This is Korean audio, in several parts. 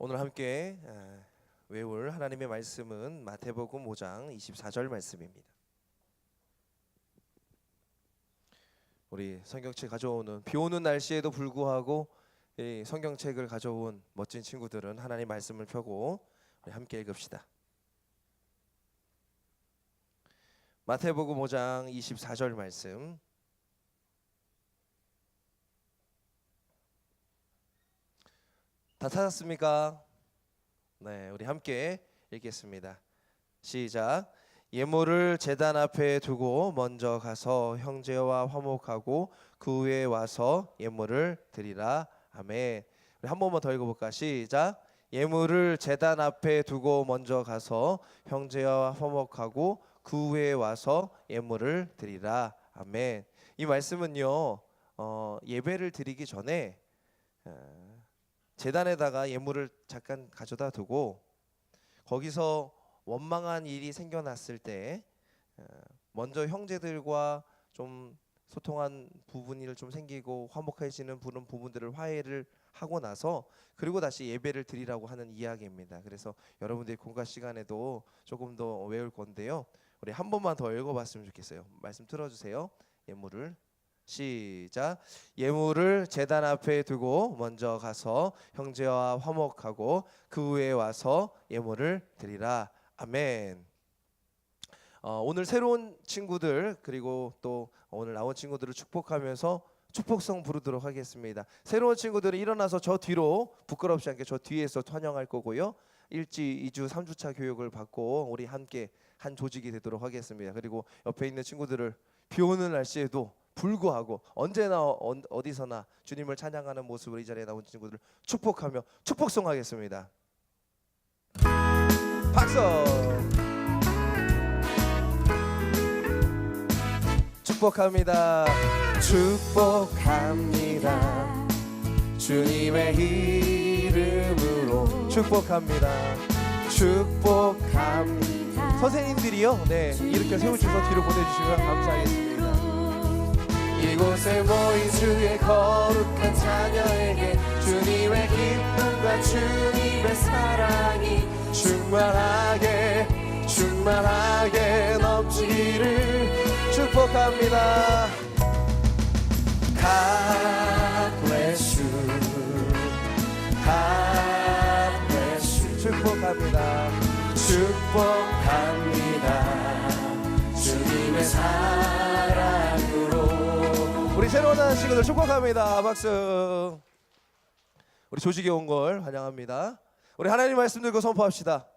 오늘 함께 외울 하나님의 말씀은 마태복음 5장 24절 말씀입니다. 우리 성경책 가져오는 비 오는 날씨에도 불구하고 이 성경책을 가져온 멋진 친구들은 하나님 말씀을 펴고 우리 함께 읽읍시다. 마태복음 5장 24절 말씀. 다 찾았습니까? 네, 우리 함께 읽겠습니다. 시작. 예물을 제단 앞에 두고 먼저 가서 형제와 화목하고 그 후에 와서 예물을 드리라. 아멘. 우리 한 번만 더 읽어볼까? 시작. 예물을 제단 앞에 두고 먼저 가서 형제와 화목하고 그 후에 와서 예물을 드리라. 아멘. 이 말씀은요, 예배를 드리기 전에 제단에다가 예물을 잠깐 가져다 두고 거기서 원망한 일이 생겨났을 때 먼저 형제들과 좀 소통한 부분이 좀 생기고 화목해지는 부분들을 화해를 하고 나서 그리고 다시 예배를 드리라고 하는 이야기입니다. 그래서 여러분들이 공과 시간에도 조금 더 외울 건데요. 우리 한 번만 더 읽어봤으면 좋겠어요. 말씀 틀어주세요. 예물을 시작. 예물을 제단 앞에 두고 먼저 가서 형제와 화목하고 그 후에 와서 예물을 드리라. 아멘. 오늘 새로운 친구들 그리고 또 오늘 나온 친구들을 축복하면서 축복성 부르도록 하겠습니다. 새로운 친구들은 일어나서 저 뒤로 부끄럽지 않게 저 뒤에서 환영할 거고요. 1주, 2주, 3주차 교육을 받고 우리 함께 한 조직이 되도록 하겠습니다. 그리고 옆에 있는 친구들을 비 오는 날씨에도 불구하고 언제나 어디서나 주님을 찬양하는 모습으로 이 자리에 나온 친구들을 축복하며 축복송 하겠습니다. 박수! 축복합니다. 축복합니다. 주님의 이름으로 축복합니다. 축복합니다. 선생님들이요, 네, 이렇게 세워주셔서 뒤로 보내주시면 감사하겠습니다. 이곳에 모인 주의 거룩한 자녀에게 주님의 기쁨과 주님의 사랑이 충만하게 넘치기를 축복합니다. God bless you. God bless you. 축복합니다. 축복합니다. 주님의 사랑으로. 우리 새로운 친구들 축복합니다. 박수. 우리 조직에 온 걸 환영합니다. 우리 하나님 말씀 들고 선포합시다.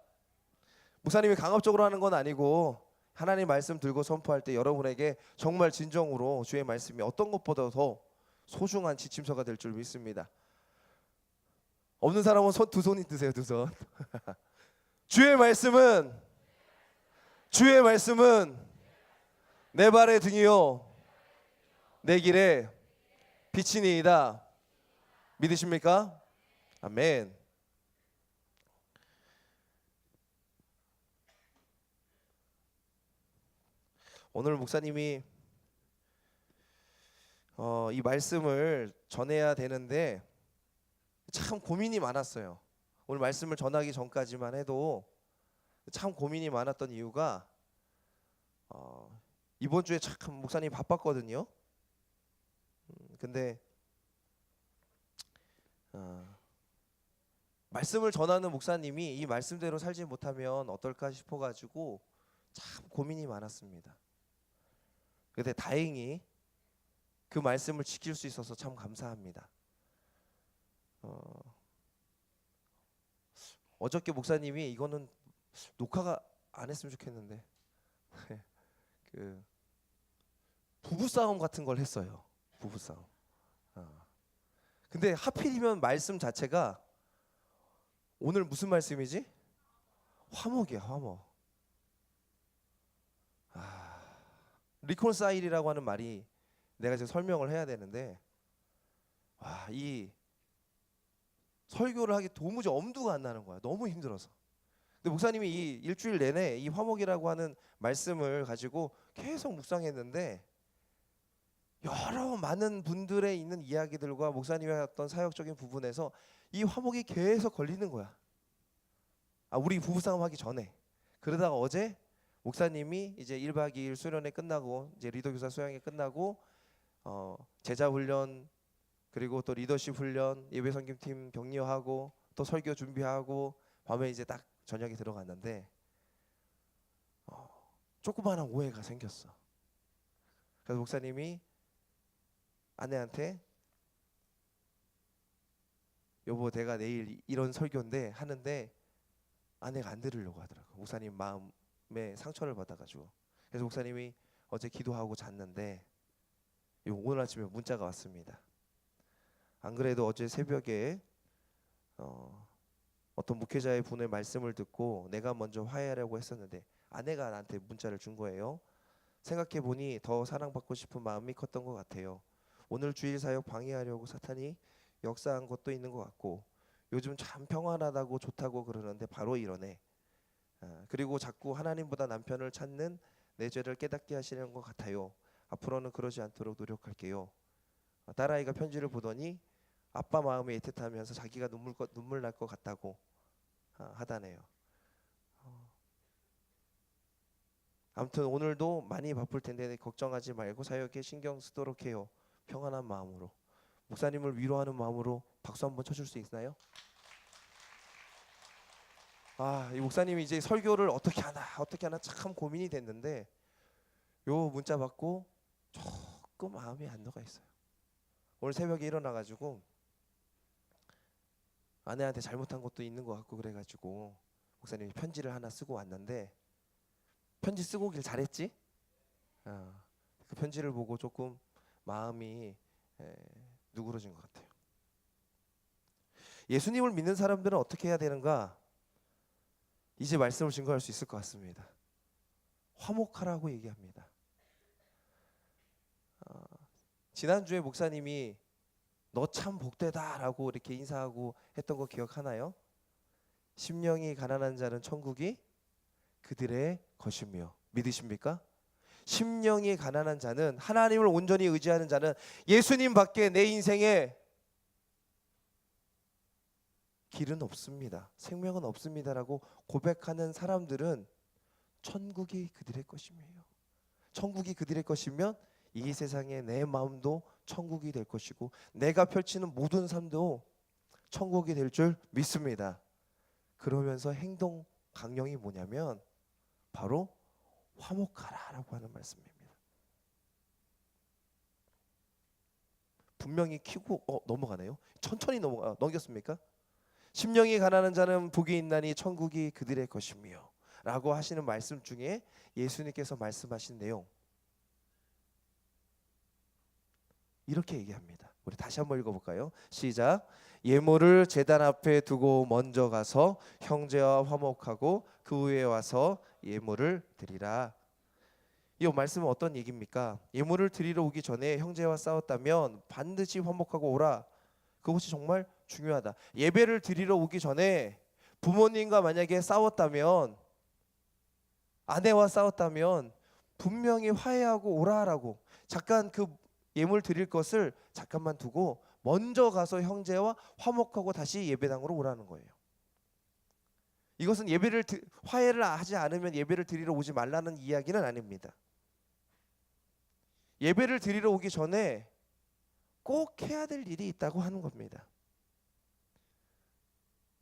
목사님이 강압적으로 하는 건 아니고 하나님 말씀 들고 선포할 때 여러분에게 정말 진정으로 주의 말씀이 어떤 것보다 더 소중한 지침서가 될 줄 믿습니다. 없는 사람은 두 손이 드세요. 두 손. 주의 말씀은 내 발의 등이요 내 길에 빛이니이다. 믿으십니까? 아멘. 오늘 목사님이 이 말씀을 전해야 되는데 참 고민이 많았어요. 오늘 말씀을 전하기 전까지만 해도 참 고민이 많았던 이유가 이번 주에 참 목사님이 바빴거든요. 근데 말씀을 전하는 목사님이 이 말씀대로 살지 못하면 어떨까 싶어가지고 참 고민이 많았습니다. 근데 다행히 그 말씀을 지킬 수 있어서 참 감사합니다. 어저께 목사님이 이거는 녹화가 안 했으면 좋겠는데 그 부부싸움 같은 걸 했어요. 부부싸움. 근데 하필이면 말씀 자체가 오늘 무슨 말씀이지? 화목이야, 화목. 리콘사일이라고 하는 말이 내가 지금 설명을 해야 되는데 이 설교를 하기 도무지 엄두가 안 나는 거야. 너무 힘들어서. 근데 목사님이 이 일주일 내내 이 화목이라고 하는 말씀을 가지고 계속 묵상했는데 여러 많은 분들의 있는 이야기들과 목사님의 어떤 사역적인 부분에서 이 화목이 계속 걸리는 거야. 우리 부부싸움 하기 전에. 그러다가 어제 목사님이 이제 1박 2일 수련회 끝나고 이제 리더교사 수양회 끝나고 제자 훈련 그리고 또 리더십 훈련 예배 섬김팀 격려하고 또 설교 준비하고 밤에 이제 딱 저녁에 들어갔는데 조그마한 오해가 생겼어. 그래서 목사님이 아내한테 여보 내가 내일 이런 설교인데 하는데 아내가 안 들으려고 하더라고. 목사님 마음에 상처를 받아가지고. 그래서 목사님이 어제 기도하고 잤는데 오늘 아침에 문자가 왔습니다. 안 그래도 어제 새벽에 어떤 목회자의 분의 말씀을 듣고 내가 먼저 화해하려고 했었는데 아내가 나한테 문자를 준 거예요. 생각해보니 더 사랑받고 싶은 마음이 컸던 것 같아요. 오늘 주일 사역 방해하려고 사탄이 역사한 것도 있는 것 같고 요즘 참 평안하다고 좋다고 그러는데 바로 이러네. 그리고 자꾸 하나님보다 남편을 찾는 내 죄를 깨닫게 하시는 것 같아요. 앞으로는 그러지 않도록 노력할게요. 딸아이가 편지를 보더니 아빠 마음에 애틋하면서 자기가 눈물 날 것 같다고 하다네요. 아무튼 오늘도 많이 바쁠 텐데 걱정하지 말고 사역에 신경 쓰도록 해요. 평안한 마음으로. 목사님을 위로하는 마음으로 박수 한번 쳐줄 수 있나요? 이 목사님이 이제 설교를 어떻게 하나 참 고민이 됐는데 요 문자 받고 조금 마음이 안 녹아 있어요. 오늘 새벽에 일어나가지고 아내한테 잘못한 것도 있는 것 같고 그래가지고 목사님이 편지를 하나 쓰고 왔는데 편지 쓰고 오길 잘했지? 그 편지를 보고 조금 마음이 누그러진 것 같아요. 예수님을 믿는 사람들은 어떻게 해야 되는가? 이제 말씀을 증거할 수 있을 것 같습니다. 화목하라고 얘기합니다. 지난주에 목사님이 너 참 복되다라고 이렇게 인사하고 했던 거 기억하나요? 심령이 가난한 자는 천국이 그들의 것이며 믿으십니까? 심령이 가난한 자는 하나님을 온전히 의지하는 자는 예수님밖에 내 인생에 길은 없습니다. 생명은 없습니다라고 고백하는 사람들은 천국이 그들의 것이며 천국이 그들의 것이면 이 세상에 내 마음도 천국이 될 것이고 내가 펼치는 모든 삶도 천국이 될 줄 믿습니다. 그러면서 행동 강령이 뭐냐면 바로 화목하라라고 하는 말씀입니다. 분명히 키고 넘어가네요. 천천히 넘겼습니까? 심령이 가난한 자는 복이 있나니 천국이 그들의 것이며 라고 하시는 말씀 중에 예수님께서 말씀하신 내용 이렇게 얘기합니다. 우리 다시 한번 읽어볼까요? 시작. 예물을 제단 앞에 두고 먼저 가서 형제와 화목하고 그 후에 와서 예물을 드리라. 이 말씀은 어떤 얘기입니까? 예물을 드리러 오기 전에 형제와 싸웠다면 반드시 화목하고 오라. 그것이 정말 중요하다. 예배를 드리러 오기 전에 부모님과 만약에 싸웠다면 아내와 싸웠다면 분명히 화해하고 오라라고 잠깐 그 예물 드릴 것을 잠깐만 두고 먼저 가서 형제와 화목하고 다시 예배당으로 오라는 거예요. 이것은 화해를 하지 않으면 예배를 드리러 오지 말라는 이야기는 아닙니다. 예배를 드리러 오기 전에 꼭 해야 될 일이 있다고 하는 겁니다.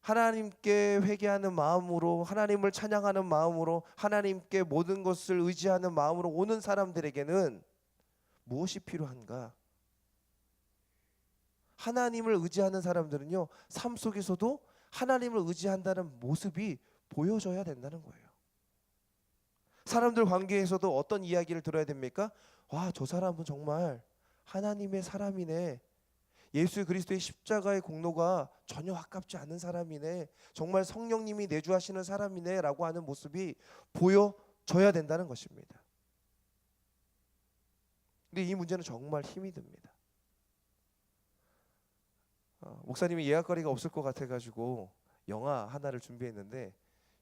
하나님께 회개하는 마음으로 하나님을 찬양하는 마음으로 하나님께 모든 것을 의지하는 마음으로 오는 사람들에게는 무엇이 필요한가? 하나님을 의지하는 사람들은요 삶 속에서도 하나님을 의지한다는 모습이 보여져야 된다는 거예요. 사람들 관계에서도 어떤 이야기를 들어야 됩니까? 와, 저 사람은 정말 하나님의 사람이네. 예수 그리스도의 십자가의 공로가 전혀 아깝지 않은 사람이네. 정말 성령님이 내주하시는 사람이네 라고 하는 모습이 보여져야 된다는 것입니다. 근데 이 문제는 정말 힘이 듭니다. 목사님이 예약거리가 없을 것 같아가지고 영화 하나를 준비했는데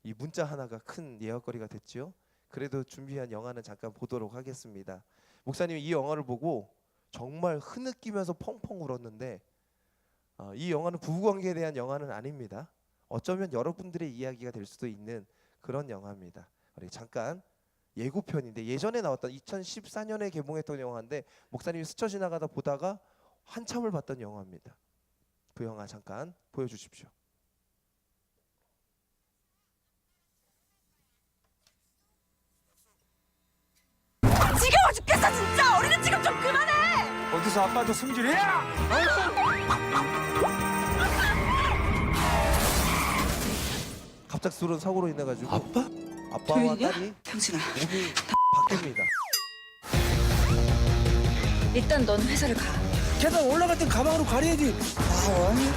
이 문자 하나가 큰 예약거리가 됐죠. 그래도 준비한 영화는 잠깐 보도록 하겠습니다. 목사님이 이 영화를 보고 정말 흐느끼면서 펑펑 울었는데 이 영화는 부부관계에 대한 영화는 아닙니다. 어쩌면 여러분들의 이야기가 될 수도 있는 그런 영화입니다. 우리 잠깐 예고편인데 예전에 나왔던 2014년에 개봉했던 영화인데 목사님이 스쳐 지나가다 보다가 한참을 봤던 영화입니다. 그 영화 잠깐 보여주십시오. 지겨워 죽겠어 진짜. 어린애 취급 좀 그만해. 어디서 아빠도 승질이야? 갑작스러운 사고로 인해 가지고 아빠와 조용히야? 딸이 병신아. 몸이 바뀝니다. 일단 넌 회사를 가. 계단 올라갈 땐 가방으로 가려야지.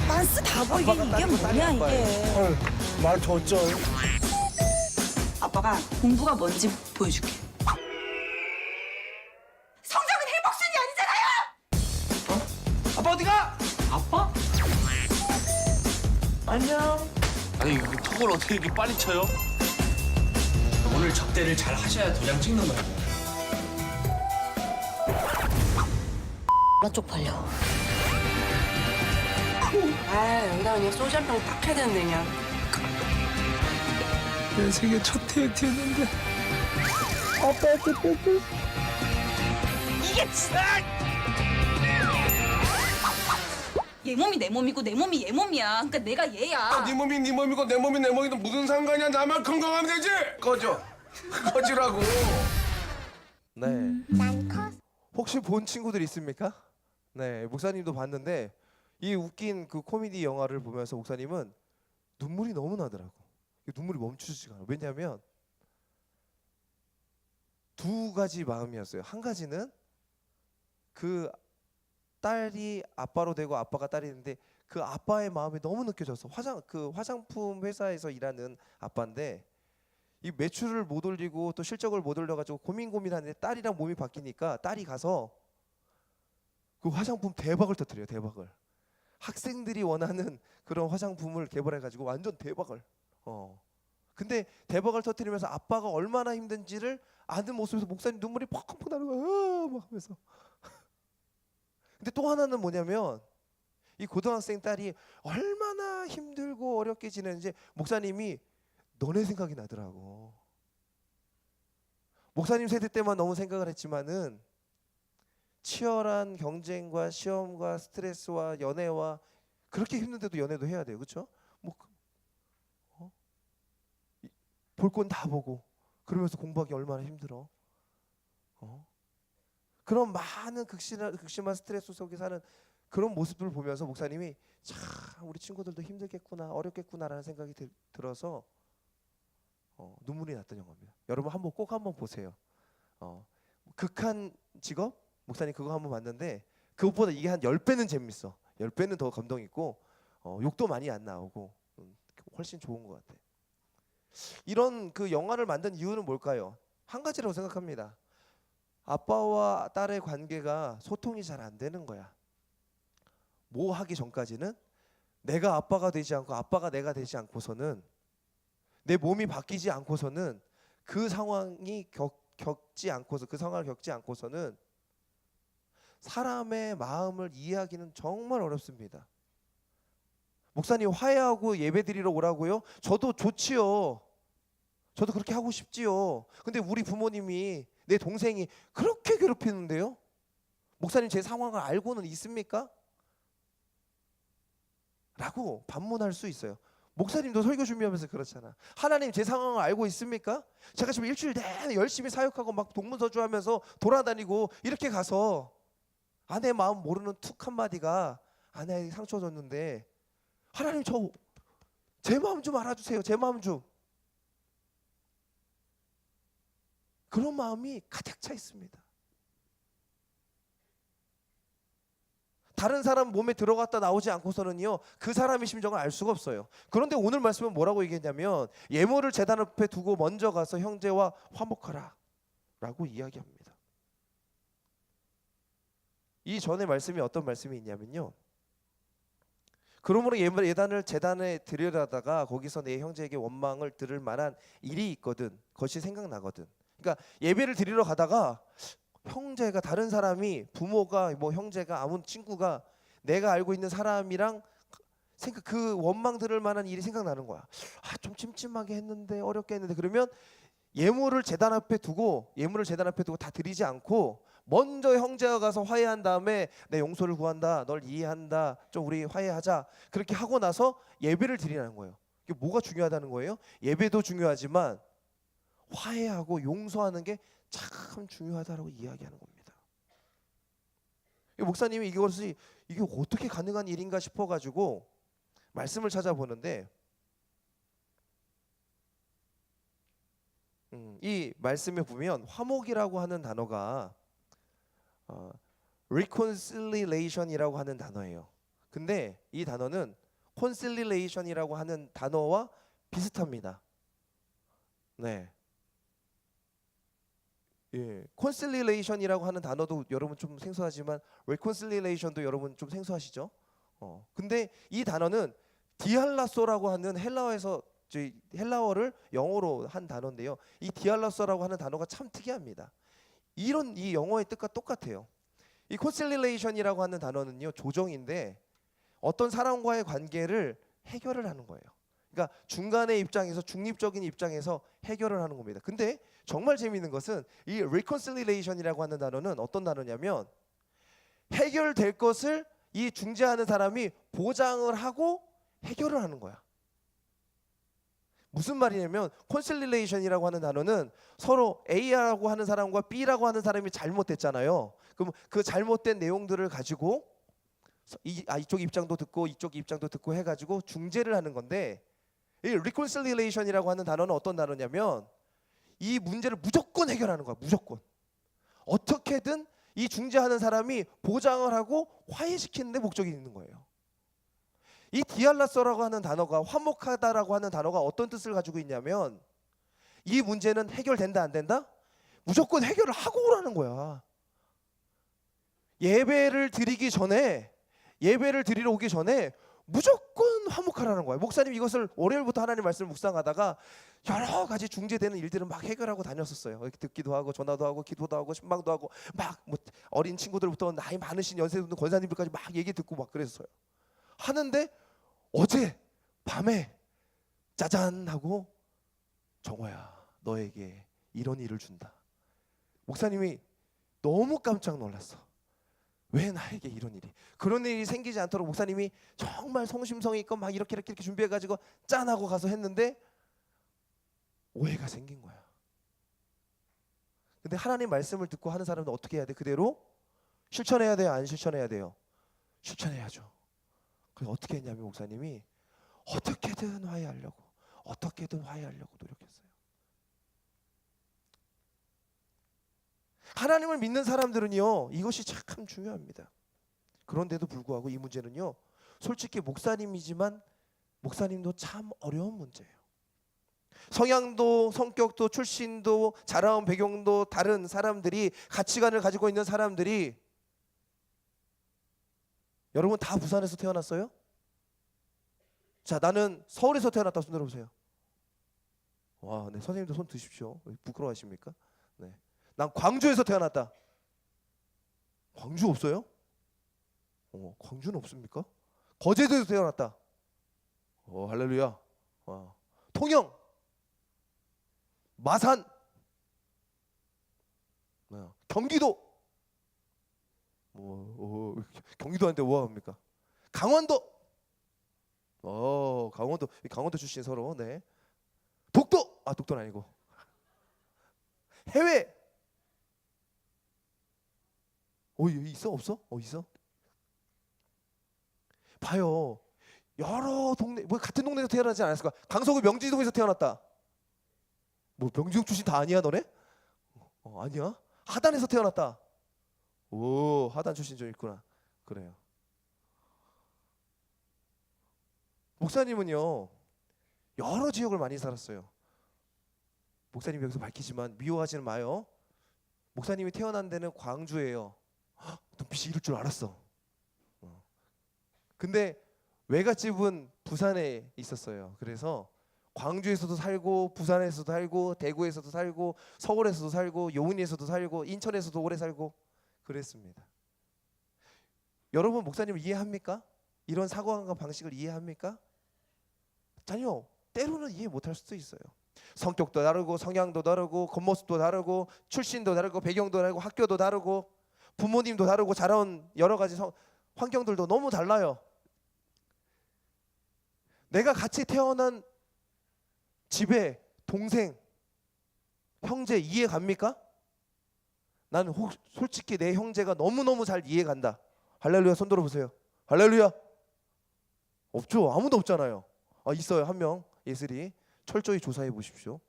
빤스 다 보이게 아빠가 이게 딸이고 딸이 뭐냐 아빠예요. 이게. 말더 어쩌. 아빠가 공부가 뭔지 보여줄게. 성적은 행복순이 아니잖아요. 아빠 어디가? 아빠? 안녕. 아니 그 턱을 어떻게 이렇게 빨리 쳐요? 오늘 접대를 잘 하셔야 도장 찍는 거예요. 나 쪽팔려. 아 여기다 그냥 소주 한 병 딱 해야 되는데 그냥. 내 생애 첫 데이트였는데. 얘 몸이 내 몸이고 내 몸이 얘 몸이야. 그러니까 내가 얘야. 네 몸이 네 몸이고 내 몸이 내 몸이고 무슨 상관이야. 나만 건강하면 되지. 꺼져. 꺼지라고. 네. 혹시 본 친구들 있습니까? 네, 목사님도 봤는데 이 웃긴 그 코미디 영화를 보면서 목사님은 눈물이 너무 나더라고. 눈물이 멈추지가 않아. 왜냐하면 두 가지 마음이었어요. 한 가지는 그 딸이 아빠로 되고 아빠가 딸이 되는데 그 아빠의 마음이 너무 느껴져서 화장품 회사에서 일하는 아빠인데 이 매출을 못 올리고 또 실적을 못 올려가지고 고민하는데 딸이랑 몸이 바뀌니까 딸이 가서 그 화장품 대박을 터뜨려요. 대박을. 학생들이 원하는 그런 화장품을 개발해가지고 완전 대박을. 근데 대박을 터뜨리면서 아빠가 얼마나 힘든지를 아는 모습에서 목사님 눈물이 펑펑 나는 거야. 막 하면서. 근데 또 하나는 뭐냐면 이 고등학생 딸이 얼마나 힘들고 어렵게 지내는지 목사님이 너네 생각이 나더라고. 목사님 세대 때만 너무 생각을 했지만은 치열한 경쟁과 시험과 스트레스와 연애와 그렇게 힘든데도 연애도 해야 돼요. 그렇죠? 볼 건 다 보고 그러면서 공부하기 얼마나 힘들어. 그런 많은 극심한 스트레스 속에 사는 그런 모습들을 보면서 목사님이 참 우리 친구들도 힘들겠구나 어렵겠구나라는 생각이 들어서 눈물이 났던 영화입니다. 여러분 꼭 한번 보세요. 극한 직업 목사님 그거 한번 봤는데 그것보다 이게 한 10배는 재밌어. 10배는 더 감동 있고 욕도 많이 안 나오고 훨씬 좋은 것 같아. 이런 그 영화를 만든 이유는 뭘까요? 한 가지라고 생각합니다. 아빠와 딸의 관계가 소통이 잘 안 되는 거야. 뭐 하기 전까지는 내가 아빠가 되지 않고 아빠가 내가 되지 않고서는 내 몸이 바뀌지 않고서는 그 상황이 겪지 않고서 그 상황을 겪지 않고서는 사람의 마음을 이해하기는 정말 어렵습니다. 목사님 화해하고 예배드리러 오라고요? 저도 좋지요. 저도 그렇게 하고 싶지요. 근데 우리 부모님이 내 동생이 그렇게 괴롭히는데요? 목사님 제 상황을 알고는 있습니까? 라고 반문할 수 있어요. 목사님도 설교 준비하면서 그렇잖아. 하나님 제 상황을 알고 있습니까? 제가 지금 일주일 내내 열심히 사역하고 막 동문서주하면서 돌아다니고 이렇게 가서 아내 마음 모르는 툭 한마디가 아내에게 상처 줬는데 하나님 제 마음 좀 알아주세요. 제 마음 좀. 그런 마음이 가득 차 있습니다. 다른 사람 몸에 들어갔다 나오지 않고서는요 그 사람의 심정을 알 수가 없어요. 그런데 오늘 말씀은 뭐라고 얘기했냐면 예물을 제단 앞에 두고 먼저 가서 형제와 화목하라 라고 이야기합니다. 이 전의 말씀이 어떤 말씀이 있냐면요, 그러므로 예단을 제단에 드리려다가 거기서 내 형제에게 원망을 들을 만한 일이 있거든 그것이 생각나거든. 그러니까 예배를 드리러 가다가 형제가 다른 사람이 부모가 뭐 형제가 아무 친구가 내가 알고 있는 사람이랑 생각 그 원망 들을 만한 일이 생각나는 거야. 아, 좀 찜찜하게 했는데 어렵게 했는데 그러면 예물을 제단 앞에 두고 다 드리지 않고 먼저 형제가 가서 화해한 다음에 내 용서를 구한다. 널 이해한다. 좀 우리 화해하자. 그렇게 하고 나서 예배를 드리라는 거예요. 이게 뭐가 중요하다는 거예요? 예배도 중요하지만 화해하고 용서하는 게 참 중요하다라고 이야기하는 겁니다. 목사님이 이것이 이게 어떻게 가능한 일인가 싶어가지고 말씀을 찾아보는데 이 말씀에 보면 화목이라고 하는 단어가 reconciliation이라고 하는 단어예요. 근데 이 단어는 conciliation이라고 하는 단어와 비슷합니다. 네. 예, conciliation이라고 하는 단어도 여러분 좀 생소하지만 reconciliation도 여러분 좀 생소하시죠? 근데 이 단어는 디알라소라고 하는 헬라어를 영어로 한 단어인데요. 이 디알라소라고 하는 단어가 참 특이합니다. 이 영어의 뜻과 똑같아요. 이 conciliation이라고 하는 단어는요 조정인데 어떤 사람과의 관계를 해결을 하는 거예요. 그러니까 중간의 입장에서 중립적인 입장에서 해결을 하는 겁니다. 근데 정말 재미있는 것은 이 reconciliation이라고 하는 단어는 어떤 단어냐면 해결될 것을 이 중재하는 사람이 보장을 하고 해결을 하는 거야. 무슨 말이냐면 conciliation이라고 하는 단어는 서로 A라고 하는 사람과 B라고 하는 사람이 잘못됐잖아요. 그럼 그 잘못된 내용들을 가지고 이쪽 입장도 듣고 이쪽 입장도 듣고 해가지고 중재를 하는 건데 이 reconciliation이라고 하는 단어는 어떤 단어냐면 이 문제를 무조건 해결하는 거야. 무조건. 어떻게든 이 중재하는 사람이 보장을 하고 화해시키는 데 목적이 있는 거예요. 이 디알라서라고 하는 단어가 화목하다라고 하는 단어가 어떤 뜻을 가지고 있냐면 이 문제는 해결된다 안 된다? 무조건 해결을 하고 오라는 거야. 예배를 드리러 오기 전에 무조건 화목하라는 거야. 목사님 이것을 월요일부터 하나님 말씀을 묵상하다가 여러 가지 중재되는 일들을 막 해결하고 다녔었어요. 이렇게 듣기도 하고 전화도 하고 기도도 하고 신방도 하고 막 뭐 어린 친구들부터 나이 많으신 연세 있는 권사님들까지 막 얘기 듣고 막 그랬어요. 하는데 어제 밤에 짜잔 하고 정호야 너에게 이런 일을 준다. 목사님이 너무 깜짝 놀랐어. 왜 나에게 이런 일이? 그런 일이 생기지 않도록 목사님이 정말 성심성의껏 막 이렇게 준비해가지고 짠하고 가서 했는데 오해가 생긴 거야. 근데 하나님 말씀을 듣고 하는 사람은 어떻게 해야 돼? 그대로 실천해야 돼요? 안 실천해야 돼요? 실천해야죠. 그래서 어떻게 했냐면 목사님이 어떻게든 화해하려고 노력했어요. 하나님을 믿는 사람들은요 이것이 참 중요합니다. 그런데도 불구하고 이 문제는요 솔직히 목사님이지만 목사님도 참 어려운 문제예요. 성향도 성격도 출신도 자라온 배경도 다른 사람들이 가치관을 가지고 있는 사람들이 여러분 다 부산에서 태어났어요? 자 나는 서울에서 태어났다 손 들어보세요. 와, 네, 선생님도 손 드십시오. 부끄러워하십니까? 네. 난 광주에서 태어났다. 광주 없어요? 광주는 없습니까? 거제도에서 태어났다. 할렐루야. 와. 통영, 마산, 경기도. 경기도한테 뭐 합니까? 강원도. 강원도 출신 서로. 네. 독도. 독도는 아니고. 해외. 있어 없어? 있어? 봐요. 여러 동네 뭐 같은 동네에서 태어나지 않았을까? 강서구 명지동에서 태어났다. 뭐 명지동 출신 다 아니야 너네? 아니야? 하단에서 태어났다. 오, 하단 출신 좀 있구나. 그래요. 목사님은요 여러 지역을 많이 살았어요. 목사님 여기서 밝히지만 미워하지는 마요. 목사님이 태어난 데는 광주예요. 눈빛이 이럴 줄 알았어. 근데 외갓집은 부산에 있었어요. 그래서 광주에서도 살고 부산에서도 살고 대구에서도 살고 서울에서도 살고 용인에서도 살고 인천에서도 오래 살고 그랬습니다. 여러분 목사님 이해합니까? 이런 사고방식 방식을 이해합니까? 전혀 때로는 이해 못할 수도 있어요. 성격도 다르고 성향도 다르고 겉모습도 다르고 출신도 다르고 배경도 다르고 학교도 다르고 부모님도 다르고 자라온 여러 가지 환경들도 너무 달라요. 내가 같이 태어난 집에 동생, 형제 이해 갑니까? 나는 솔직히 내 형제가 너무너무 잘 이해 간다. 할렐루야 손 들어보세요. 할렐루야. 없죠. 아무도 없잖아요. 아 있어요. 한 명. 예슬이. 철저히 조사해 보십시오.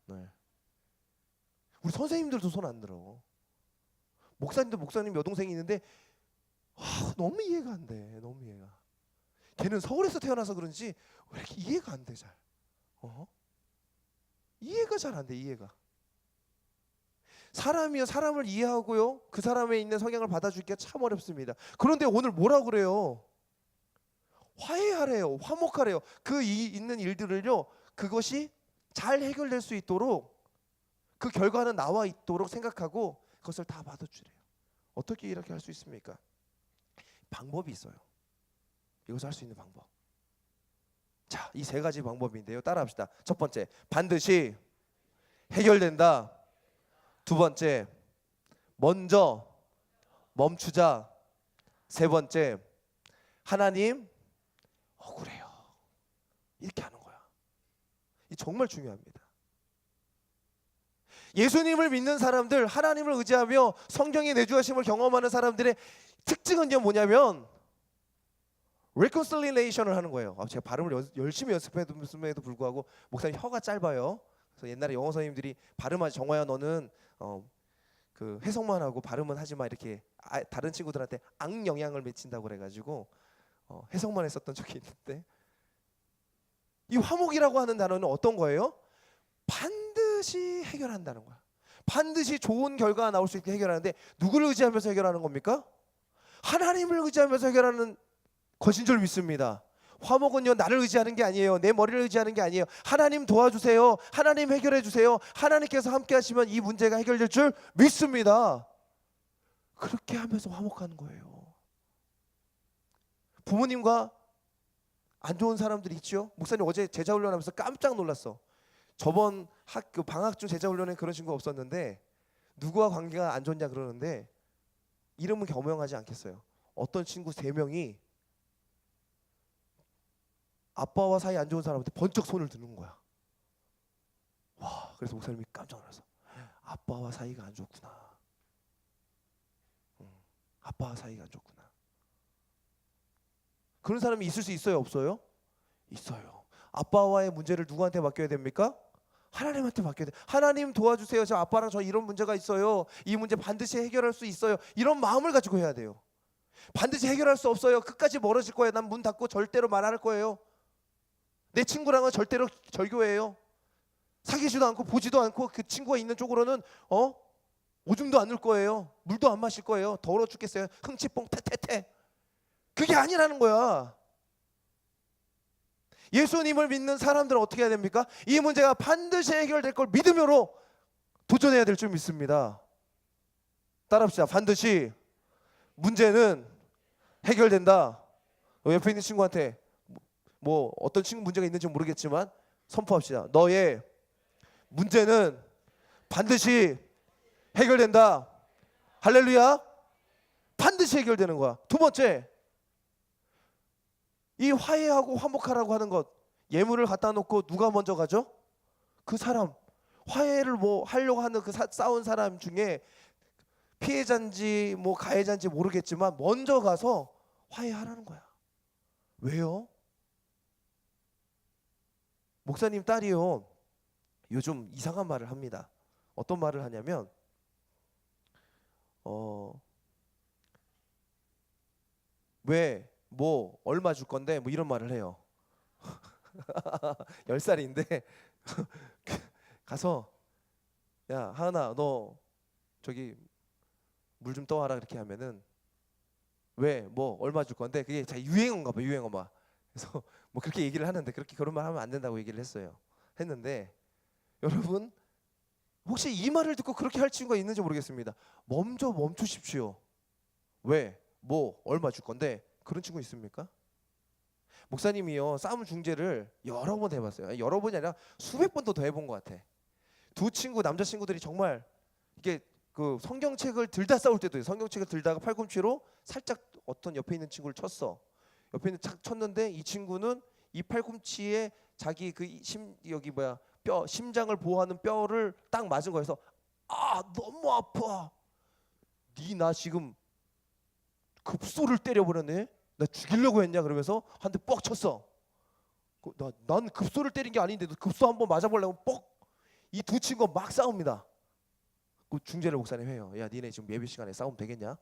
네. 우리 선생님들도 손 안 들어. 목사님도 목사님 여동생이 있는데 너무 이해가 안 돼. 너무 이해가. 걔는 서울에서 태어나서 그런지 왜 이렇게 이해가 안 돼 잘. 이해가 잘 안 돼. 이해가. 사람이요 사람을 이해하고요 그 사람에 있는 성향을 받아주기가 참 어렵습니다. 그런데 오늘 뭐라고 그래요? 화해하래요. 화목하래요. 있는 일들을요 그것이 잘 해결될 수 있도록 그 결과는 나와 있도록 생각하고 그것을 다 받아주래요. 어떻게 이렇게 할 수 있습니까? 방법이 있어요. 이것을 할 수 있는 방법. 자, 이 세 가지 방법인데요. 따라합시다. 첫 번째, 반드시 해결된다. 두 번째, 먼저 멈추자. 세 번째, 하나님 억울해요. 이렇게 하는 거야. 이 정말 중요합니다. 예수님을 믿는 사람들, 하나님을 의지하며 성경의 내주하심을 경험하는 사람들의 특징은요 뭐냐면 reconciliation을 하는 거예요. 제가 발음을 열심히 연습했음에도 불구하고 목사님 혀가 짧아요. 그래서 옛날에 영어 선생님들이 발음하지 정화야 너는 그 해석만 하고 발음은 하지 마 이렇게 다른 친구들한테 악영향을 미친다고 그래가지고 해석만 했었던 적이 있는데 이 화목이라고 하는 단어는 어떤 거예요? 반드시 해결한다는 거야. 반드시 좋은 결과가 나올 수 있게 해결하는데 누구를 의지하면서 해결하는 겁니까? 하나님을 의지하면서 해결하는 것인 줄 믿습니다. 화목은요 나를 의지하는 게 아니에요. 내 머리를 의지하는 게 아니에요. 하나님 도와주세요. 하나님 해결해 주세요. 하나님께서 함께 하시면 이 문제가 해결될 줄 믿습니다. 그렇게 하면서 화목하는 거예요. 부모님과 안 좋은 사람들이 있죠. 목사님 어제 제자훈련하면서 깜짝 놀랐어. 저번 학교 방학 중 제자훈련에 그런 친구가 없었는데 누구와 관계가 안 좋냐 그러는데 이름은 겸용하지 않겠어요. 어떤 친구 3명이 아빠와 사이 안 좋은 사람한테 번쩍 손을 드는 거야. 와, 그래서 목사님이 깜짝 놀랐어. 아빠와 사이가 안 좋구나. 아빠와 사이가 안 좋구나. 그런 사람이 있을 수 있어요, 없어요? 있어요. 아빠와의 문제를 누구한테 맡겨야 됩니까? 하나님한테 맡겨야 돼. 하나님 도와주세요. 저 아빠랑 저 이런 문제가 있어요. 이 문제 반드시 해결할 수 있어요. 이런 마음을 가지고 해야 돼요. 반드시 해결할 수 없어요. 끝까지 멀어질 거예요. 난 문 닫고 절대로 말 안 할 거예요. 내 친구랑은 절대로 절교해요. 사귀지도 않고 보지도 않고 그 친구가 있는 쪽으로는 오줌도 안 넣을 거예요. 물도 안 마실 거예요. 더러워 죽겠어요. 흥치뽕 태태태. 그게 아니라는 거야. 예수님을 믿는 사람들은 어떻게 해야 됩니까? 이 문제가 반드시 해결될 걸 믿음으로 도전해야 될 줄 믿습니다. 따라합시다. 반드시 문제는 해결된다. 옆에 있는 친구한테 뭐 어떤 친구 문제가 있는지 모르겠지만 선포합시다. 너의 문제는 반드시 해결된다. 할렐루야. 반드시 해결되는 거야. 두 번째, 이 화해하고 화목하라고 하는 것, 예물을 갖다 놓고 누가 먼저 가죠? 그 사람. 화해를 뭐 하려고 하는 그 싸운 사람 중에 피해자인지 뭐 가해자인지 모르겠지만 먼저 가서 화해하라는 거야. 왜요? 목사님 딸이요 요즘 이상한 말을 합니다. 어떤 말을 하냐면 왜 뭐 얼마 줄 건데 뭐 이런 말을 해요. 10살인데 가서 야 하은아 너 저기 물 좀 떠와라 그렇게 하면은 왜 뭐 얼마 줄 건데 그게 자 유행어인가 봐. 유행어 막 그래서 뭐 그렇게 얘기를 하는데 그렇게 그런 말 하면 안 된다고 얘기를 했어요. 했는데 여러분 혹시 이 말을 듣고 그렇게 할 친구가 있는지 모르겠습니다. 먼저 멈추십시오. 왜? 뭐 얼마 줄 건데? 그런 친구 있습니까? 목사님이요 싸움 중재를 여러 번 해봤어요. 여러 번이 아니라 수백 번도 더 해본 것 같아. 두 친구 남자 친구들이 정말 이게 그 성경책을 들다 싸울 때도 있어요. 성경책을 들다가 팔꿈치로 살짝 어떤 옆에 있는 친구를 쳤어. 옆에 있는 착 쳤는데 이 친구는 이 팔꿈치에 자기 그 여기 뭐야 뼈 심장을 보호하는 뼈를 딱 맞은 거여서 아 너무 아파. 니 나 지금 급소를 때려버렸네. 나 죽이려고 했냐 그러면서 한 대 뻑 쳤어. 난 급소를 때린 게 아닌데 너 급소 한번 맞아보려고 뻑. 이 두 친구가 막 싸웁니다. 그 중재를 목사님 해요. 야 니네 지금 예배 시간에 싸우면 되겠냐?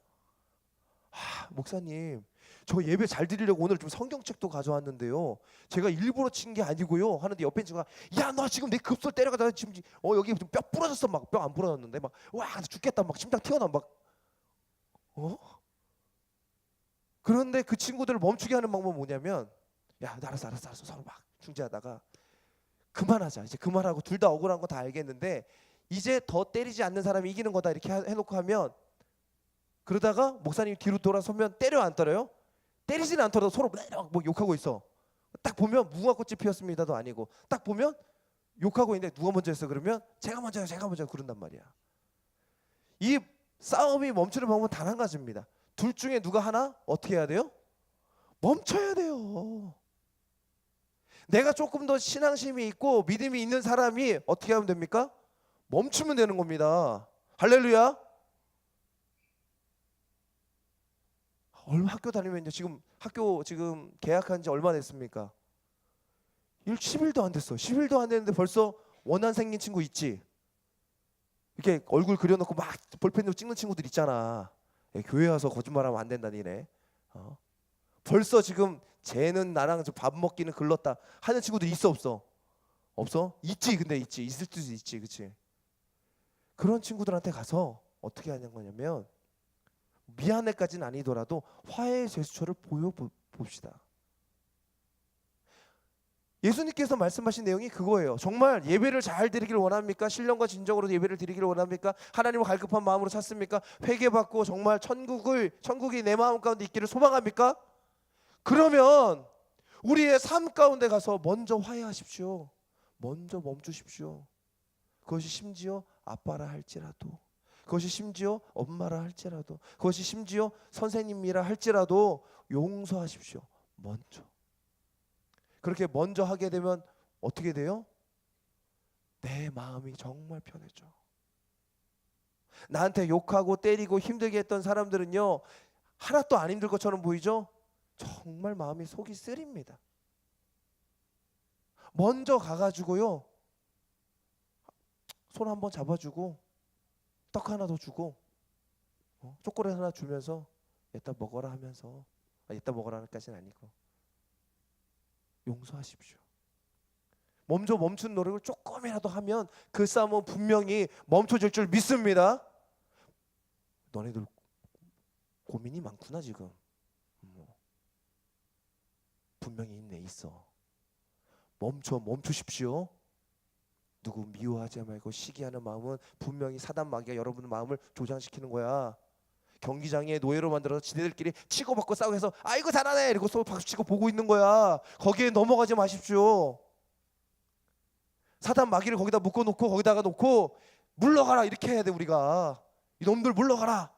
목사님 저 예배 잘 드리려고 오늘 좀 성경책도 가져왔는데요. 제가 일부러 친 게 아니고요. 하는데 옆에 친구가 야 너 지금 내 급소 때려가다 지금 여기 뼈 부러졌어. 막 뼈 안 부러졌는데 막 와 죽겠다 막 심장 튀어나와 막 그런데 그 친구들을 멈추게 하는 방법은 뭐냐면 야 알았어 서로 막 중재하다가 그만하자. 이제 그만하고 둘 다 억울한 거 다 알겠는데 이제 더 때리지 않는 사람이 이기는 거다 이렇게 해놓고 하면 그러다가 목사님이 뒤로 돌아서면 때려 안 때려요? 때리지는 않더라도 서로 뭐 욕하고 있어. 딱 보면 무궁화꽃이 피었습니다도 아니고 딱 보면 욕하고 있는데 누가 먼저 했어 그러면 제가 먼저 그런단 말이야. 이 싸움이 멈추는 방법은 단 한 가지입니다. 둘 중에 누가 하나 어떻게 해야 돼요? 멈춰야 돼요. 내가 조금 더 신앙심이 있고 믿음이 있는 사람이 어떻게 하면 됩니까? 멈추면 되는 겁니다. 할렐루야. 얼마 학교 다니면 이제 지금 학교 지금 개학한 지 얼마 됐습니까? 10일도 안 됐어. 10일도 안 됐는데 벌써 원한 생긴 친구 있지? 이렇게 얼굴 그려놓고 막 볼펜으로 찍는 친구들 있잖아. 교회 와서 거짓말하면 안 된다 니네. 벌써 지금 쟤는 나랑 밥 먹기는 글렀다 하는 친구들 있어 없어? 없어? 있지. 근데 있지. 있을 수도 있지. 그치? 그런 친구들한테 가서 어떻게 하는 거냐면 미안해까지는 아니더라도 화해의 제스처를 보여봅시다. 예수님께서 말씀하신 내용이 그거예요. 정말 예배를 잘 드리기를 원합니까? 신령과 진정으로 예배를 드리기를 원합니까? 하나님을 갈급한 마음으로 찾습니까? 회개받고 정말 천국이 내 마음 가운데 있기를 소망합니까? 그러면 우리의 삶 가운데 가서 먼저 화해하십시오. 먼저 멈추십시오. 그것이 심지어 아빠라 할지라도, 그것이 심지어 엄마라 할지라도, 그것이 심지어 선생님이라 할지라도 용서하십시오. 먼저. 그렇게 먼저 하게 되면 어떻게 돼요? 내 마음이 정말 편해져. 나한테 욕하고 때리고 힘들게 했던 사람들은요 하나도 안 힘들 것처럼 보이죠? 정말 마음이 속이 쓰립니다. 먼저 가가지고요 손 한번 잡아주고 떡 하나 더 주고 초콜릿 하나 주면서 이따 먹어라 하면서 이따 먹어라까지는 아니고 용서하십시오. 먼저 멈춘 노력을 조금이라도 하면 그 싸움은 분명히 멈춰질 줄 믿습니다. 너네들 고민이 많구나 지금. 분명히 있어. 멈추십시오. 누구 미워하지 말고 시기하는 마음은 분명히 사단 마귀가 여러분의 마음을 조장시키는 거야. 경기장에 노예로 만들어서 지네들끼리 치고받고 싸우고 해서 아이고 잘하네 이러고 서로 박수치고 보고 있는 거야. 거기에 넘어가지 마십시오. 사단 마귀를 거기다 묶어놓고 거기다가 놓고 물러가라 이렇게 해야 돼. 우리가 이놈들 물러가라.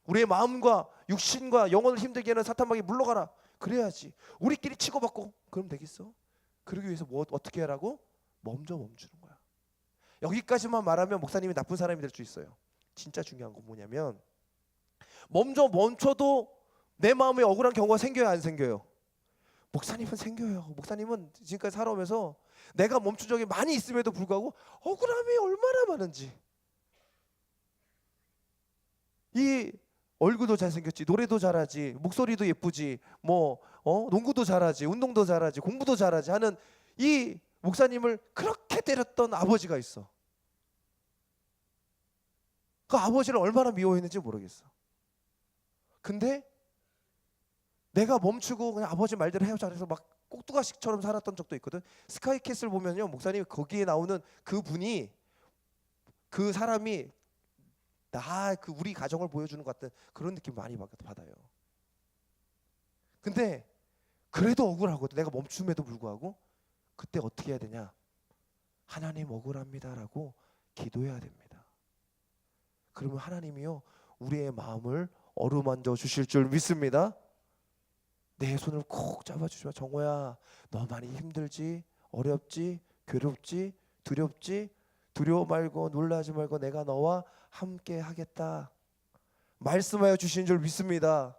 우리의 마음과 육신과 영혼을 힘들게 하는 사단 마귀 물러가라. 그래야지. 우리끼리 치고받고 그럼 되겠어? 그러기 위해서 뭐 어떻게 하라고? 먼저 멈추는 거야. 여기까지만 말하면 목사님이 나쁜 사람이 될 수 있어요. 진짜 중요한 건 뭐냐면 먼저 멈춰도 내 마음에 억울한 경우가 생겨요 안 생겨요? 목사님은 생겨요. 목사님은 지금까지 살아오면서 내가 멈춘 적이 많이 있음에도 불구하고 억울함이 얼마나 많은지. 이 얼굴도 잘생겼지, 노래도 잘하지, 목소리도 예쁘지, 농구도 잘하지, 운동도 잘하지, 공부도 잘하지 하는 이 목사님을 그렇게 때렸던 아버지가 있어. 그 아버지를 얼마나 미워했는지 모르겠어. 근데 내가 멈추고 그냥 아버지 말대로 해보자 그래서 막 꼭두가식처럼 살았던 적도 있거든. 스카이캐슬 보면요, 목사님 거기에 나오는 그 분이, 그 사람이 그 우리 가정을 보여주는 것 같은 그런 느낌 많이 받아요. 근데 그래도 억울하거든. 내가 멈춤에도 불구하고 그때 어떻게 해야 되냐? 하나님 억울합니다라고 기도해야 됩니다. 그러면 하나님이요 우리의 마음을 어루만져 주실 줄 믿습니다. 내 손을 콕 잡아주시면, 정호야 너 많이 힘들지? 어렵지? 괴롭지? 두렵지? 두려워 말고 놀라지 말고 내가 너와 함께 하겠다 말씀하여 주신 줄 믿습니다.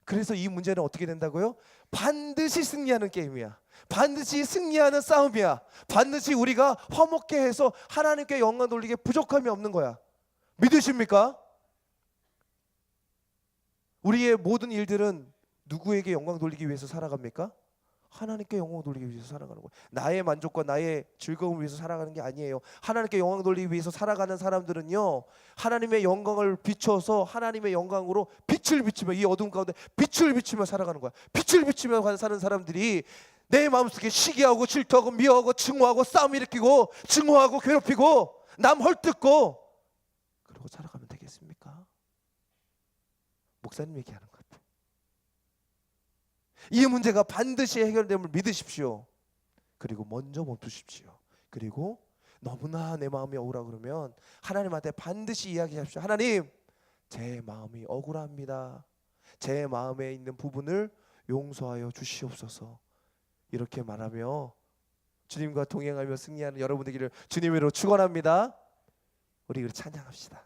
그래서 이 문제는 어떻게 된다고요? 반드시 승리하는 게임이야. 반드시 승리하는 싸움이야. 반드시 우리가 화목케 해서 하나님께 영광 돌리기에 부족함이 없는 거야. 믿으십니까? 우리의 모든 일들은 누구에게 영광 돌리기 위해서 살아갑니까? 하나님께 영광 돌리기 위해서 살아가는 거예요. 나의 만족과 나의 즐거움을 위해서 살아가는 게 아니에요. 하나님께 영광 돌리기 위해서 살아가는 사람들은요 하나님의 영광을 비춰서 하나님의 영광으로 빛을 비추며, 이 어둠 가운데 빛을 비추며 살아가는 거야. 빛을 비추며 사는 사람들이 내 마음속에 시기하고 질투하고 미워하고 증오하고 싸움 일으키고 증오하고 괴롭히고 남 헐뜯고 그러고 살아가면 되겠습니까? 목사님 얘기하는 것 같아요. 이 문제가 반드시 해결됨을 믿으십시오. 그리고 먼저 멈추십시오. 그리고 너무나 내 마음이 억울하고 그러면 하나님한테 반드시 이야기하십시오. 하나님, 제 마음이 억울합니다. 제 마음에 있는 부분을 용서하여 주시옵소서. 이렇게 말하며 주님과 동행하며 승리하는 여러분 되기를 주님으로 축원합니다. 우리 찬양합시다.